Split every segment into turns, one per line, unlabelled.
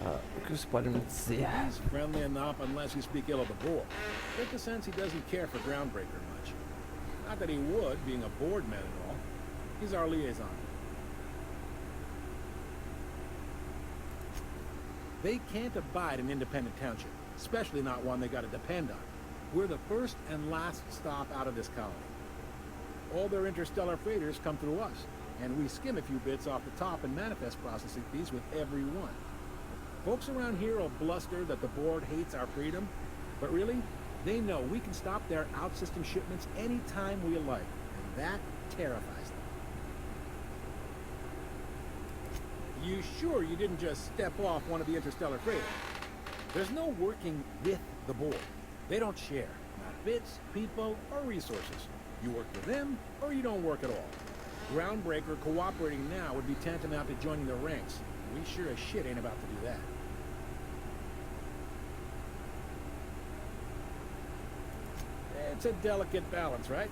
O que você pode me dizer?
He's friendly enough unless you speak ill of the board. Get the sense he doesn't care for Groundbreaker much. Not that he would, being a board man and all. He's our liaison. They can't abide an independent township, especially not one they gotta depend on. We're the first and last stop out of this colony. All their interstellar freighters come through us, and we skim a few bits off the top and manifest processing fees with every one. Folks around here will bluster that the board hates our freedom, but really, they know we can stop their out-system shipments anytime we like, and that terrifies them. You sure you didn't just step off one of the interstellar freighters? There's no working with the board. They don't share, not bits, people, or resources. You work with them, or you don't work at all. Groundbreaker cooperating now would be tantamount to joining their ranks. We sure as shit ain't about to do that. It's a delicate balance, right?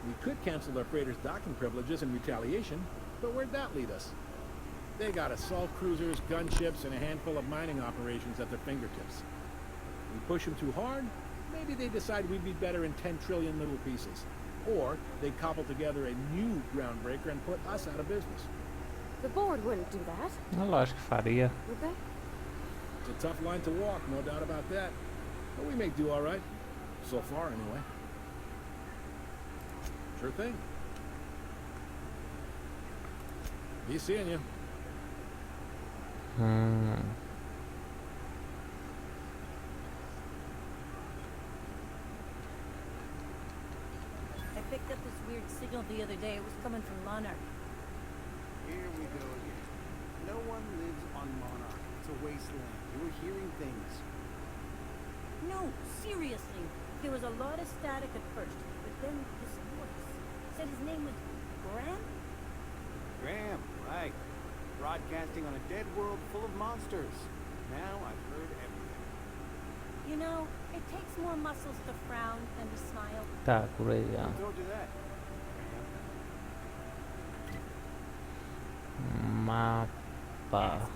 We could cancel their freighters' docking privileges in retaliation, but where'd that lead us? They got assault cruisers, gunships, and a handful of mining operations at their fingertips. We push them too hard, maybe they decide we'd be better in 10 trillion little pieces. Or they cobble together a new Groundbreaker and put us out of business.
The board wouldn't do that,
É lógico que faria.
would they?
It's a tough line to walk, no doubt about that. But we may do all right. So far, anyway. Sure thing. Be seeing you.
I picked up this weird signal the other day. It was coming from Monarch.
Here we go again. No one lives on Monarch. It's a wasteland. You were hearing things.
No, seriously. There was a lot of static at first, but then this voice said his name was Graham?
Graham, right. Broadcasting on a dead world full of monsters. Now I've heard everything.
You know, it takes more muscles to frown than to smile.
Tá, por aí, ó.
Who told you that? Graham?
Mapa.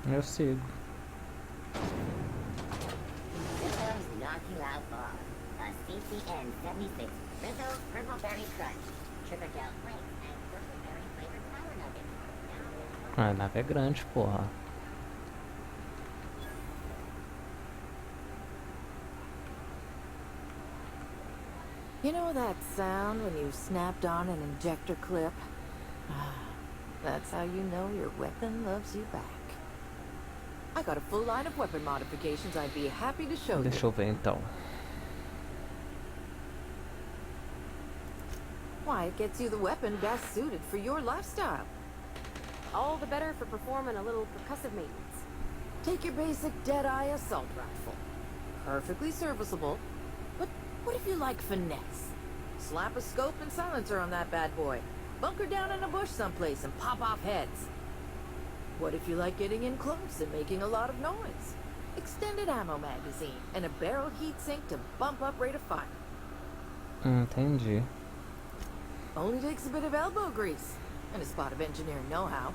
Eu sigo.
This one's knocking out bar. A CCN 76 Rizzo Purpleberry Crunch. Sugar gel flakes and purpleberry flavored sour nuggets.
Ah, a nave é grande, porra.
You know that sound when you snapped on an injector clip? That's how you know your weapon loves you back. I got a full line of weapon modifications I'd be happy to show you.
Deixa eu ver então.
Why, it gets you the weapon best suited for your lifestyle.
All the better for performing a little percussive maintenance.
Take your basic Deadeye assault rifle. Perfectly serviceable. But what if you like finesse? Slap a scope and silencer on that bad boy. Bunker down in a bush someplace and pop off heads. What if you like getting in close and making a lot of noise? Extended ammo magazine and a barrel heatsink to bump up rate of fire.
Entendi.
Only takes a bit of elbow grease and a spot of engineering know-how.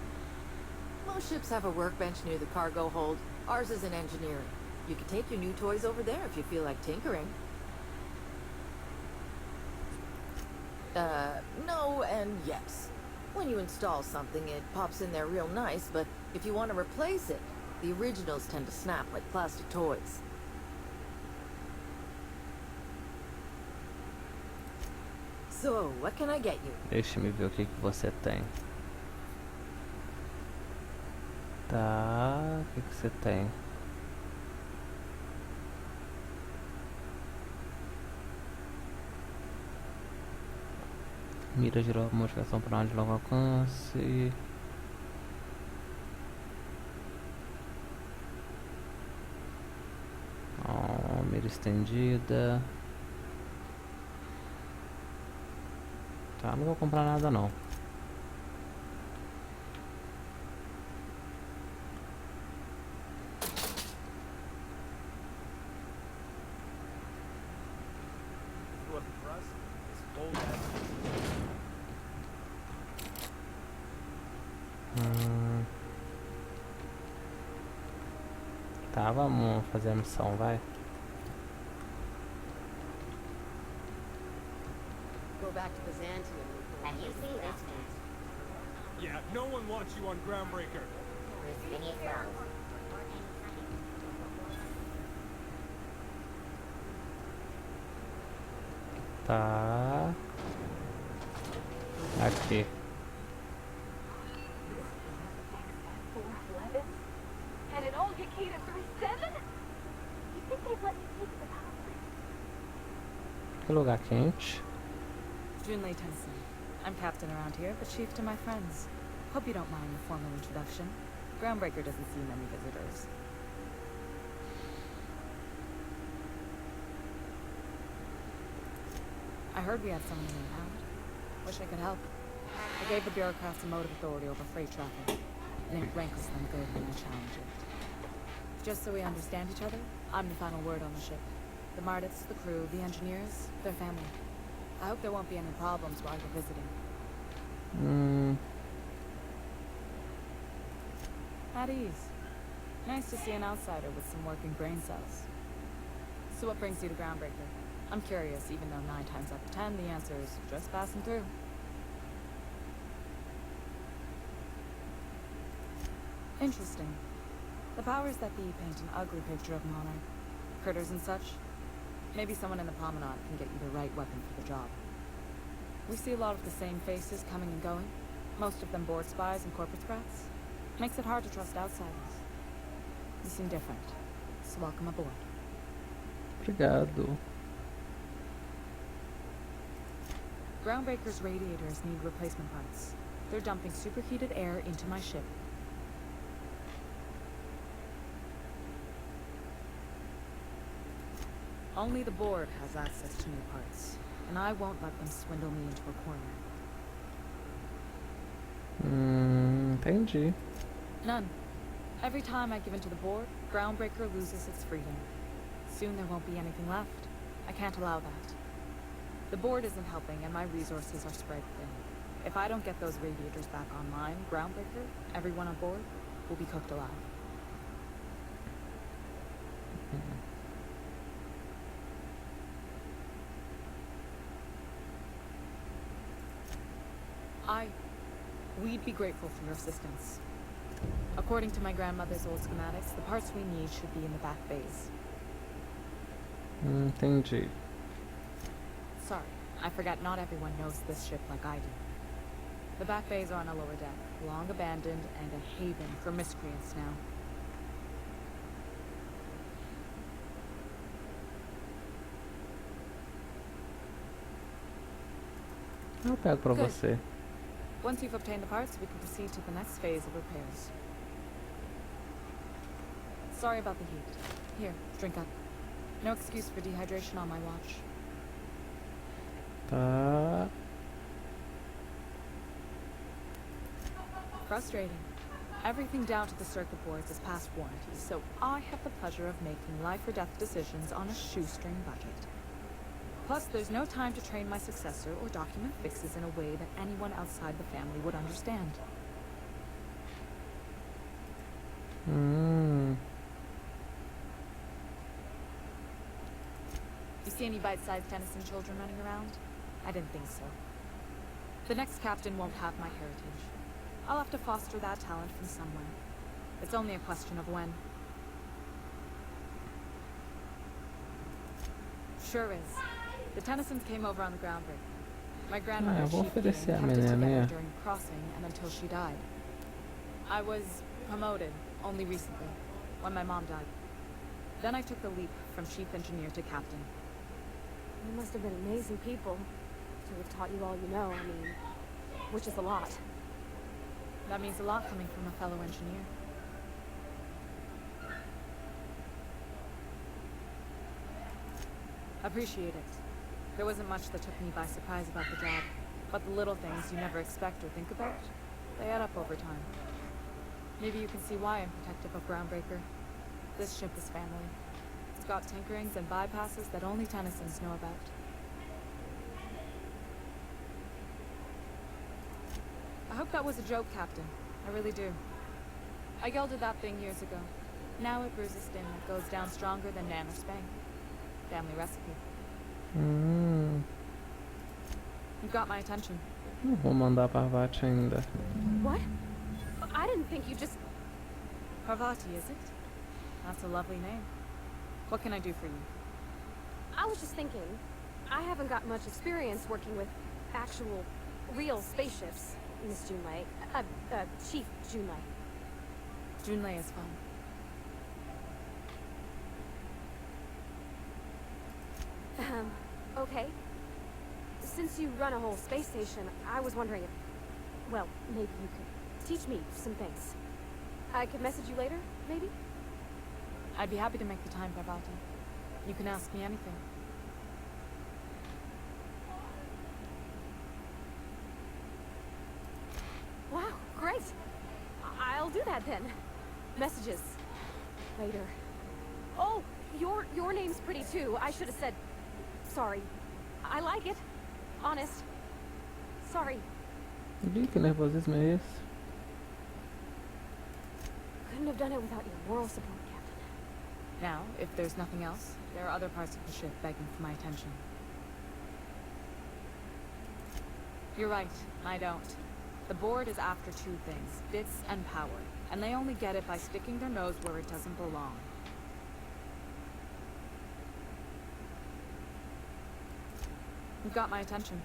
Most ships have a workbench near the cargo hold. Ours is in engineering. You can take your new toys over there if you feel like tinkering. No and yes. When you install something, it pops in there real nice, but if you want to replace it, the originals tend to snap like plastic toys. So, what can I get you?
Deixa-me ver o que que você tem. Tá, o que que você tem? Mira de modificação para arma de longo alcance. Mira estendida. Tá, não vou comprar nada não. Tá, vamos fazer a missão, vai.
Go back to Byzantium.
Have you seen this man?
Yeah, no one wants you on Groundbreaker.
Bruce Phineas Wrong.
Tá. Aqui.
And an old Yakita 37? You think they'd let me take the power?
Que lugar quente.
Junlei Tennyson. I'm captain around here, but chief to my friends. Hope you don't mind the formal introduction. Groundbreaker doesn't see many visitors. I heard we had someone in town. Wish I could help. I gave the bureaucrats a motive authority over freight traffic, and it rankles them good when I challenge it. Just so we understand each other, I'm the final word on the ship. The Mardits, the crew, the engineers, their family. I hope there won't be any problems while you're visiting. At ease. Nice to see an outsider with some working brain cells. So what brings you to Groundbreaker? I'm curious, even though 9 times out of 10 the answer is just passing through. Interesting. The powers that be paint an ugly picture of Monarch. Critters and such. Maybe someone in the promenade can get you the right weapon for the job. We see a lot of the same faces coming and going. Most of them board spies and corporate sprats. Makes it hard to trust outsiders. You seem different, so welcome aboard.
Obrigado.
Groundbreaker's radiators need replacement parts. They're dumping superheated air into my ship. Only the board has access to new parts, and I won't let them swindle me into a corner.
Entendi.
None. Every time I give in to the board, Groundbreaker loses its freedom. Soon there won't be anything left. I can't allow that. The board isn't helping, and my resources are spread thin. If I don't get those radiators back online, Groundbreaker, everyone on board, will be cooked alive. We'd be grateful for your assistance. According to my grandmother's old schematics, the parts we need should be in the back bays.
Entendi.
Sorry, I forgot not everyone knows this ship like I do. The back bays are on a lower deck, long abandoned and a haven for miscreants now.
Eu pego pra
Good.
você.
Once you've obtained the parts, we can proceed to the next phase of repairs. Sorry about the heat. Here, drink up. No excuse for dehydration on my watch.
Tá.
Frustrating. Everything down to the circuit boards is past warranty, so I have the pleasure of making life or death decisions on a shoestring budget. Plus, there's no time to train my successor or document fixes in a way that anyone outside the family would understand. You see any bite-sized Tennyson children running around? I didn't think so. The next captain won't have my heritage. I'll have to foster that talent from somewhere. It's only a question of when. Sure is. The Tennysons came over on the Groundbreaker. My grandmother
eu vou
chiefed
oferecer a
and kept it
menina,
together
né?
during crossing and until she died. I was promoted only recently, when my mom died. Then I took the leap from chief engineer to captain.
You must have been amazing people to have taught you all you know, I mean, which is a lot.
That means a lot coming from a fellow engineer. Appreciate it. There wasn't much that took me by surprise about the job, but the little things you never expect or think about, they add up over time. Maybe you can see why I'm protective of Groundbreaker. This ship is family. It's got tinkerings and bypasses that only Tennysons know about. I hope that was a joke, Captain. I really do. I gelded that thing years ago. Now it brews a skin that goes down stronger than Nan or Spang. Family recipe. You've got my attention.
Não vou mandar Parvati ainda.
What? I didn't think you just...
Parvati, is it? That's a lovely name. What can I do for you?
I was just thinking, I haven't got much experience working with actual, real spaceships, Miss Junlei. Chief Junlei.
Junlei is fun.
Okay. Since you run a whole space station, I was wondering if... Well, maybe you could teach me some things. I could message you later, maybe?
I'd be happy to make the time, Parvati. You can ask me anything.
Wow, great! I'll do that then. Messages. Later. Oh, your name's pretty too. I should have said... Sorry. I like it. Honest. Sorry.
Ih, que nervosismo é esse?
Couldn't have done it without your moral support, Captain.
Now, if there's nothing else, there are other parts of the ship begging for my attention. You're right, I don't. The board is after two things, bits and power, and they only get it by sticking their nose where it doesn't belong. You've got my attention.